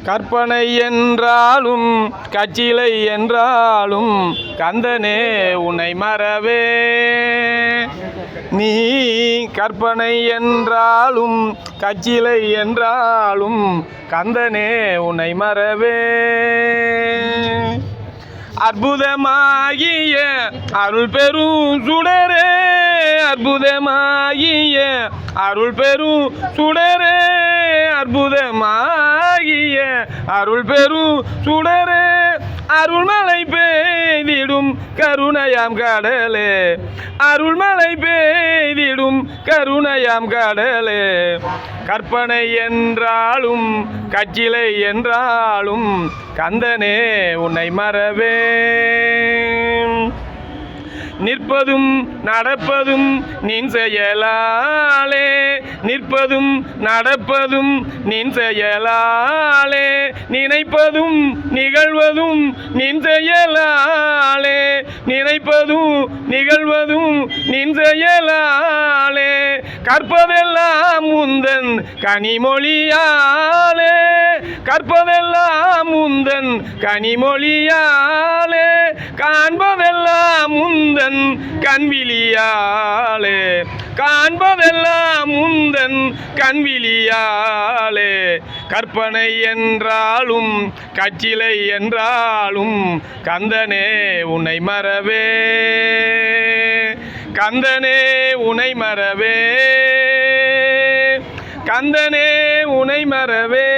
கற்பனை என்றாலும் கச்சிலை என்றாலும் கந்தனே உன்னை மறவே. நீ கற்பனை என்றாலும் கச்சிலை என்றாலும் கந்தனே உன்னை மறவே. அற்புதமாகிய அருள் பெரும் சுடரே, அற்புதமாகிய அருள் பெரும் சுடரே, அற்புதமாகிய அருள் பெரும் சுடரே, அருள்மழை பெய்திடும் கருணையாம் கடலே, அருள்மழை பெய்திடும் கருணையாம் கடலே. கற்பனை என்றாலும் கச்சிலை என்றாலும் கந்தனே உன்னை மறவே. நிற்பதும் நடப்பதும் நின் செயலாலே, நிற்பதும் நடப்பதும் நின் செயலாலே, நினைப்பதும் நிகழ்வதும் நின் செயலாலே, நினைப்பதும் நிகழ்வதும் நின் செயலாலே. கற்பதெல்லாம் உந்தன் கனிமொழியாலே, கற்பதெல்லாம் உந்தன் கனிமொழியாலே, காண்பதெல்லாம் உந்தன் கண்விழியாலே, காண்பதெல்லாம் உந்தன் கண்விழியாலே. கற்பனை என்றாலும் கச்சிலை என்றாலும் கந்தனே உன்னை மறவே, கந்தனே உன்னை மறவே, கந்தனே உன்னை மறவே.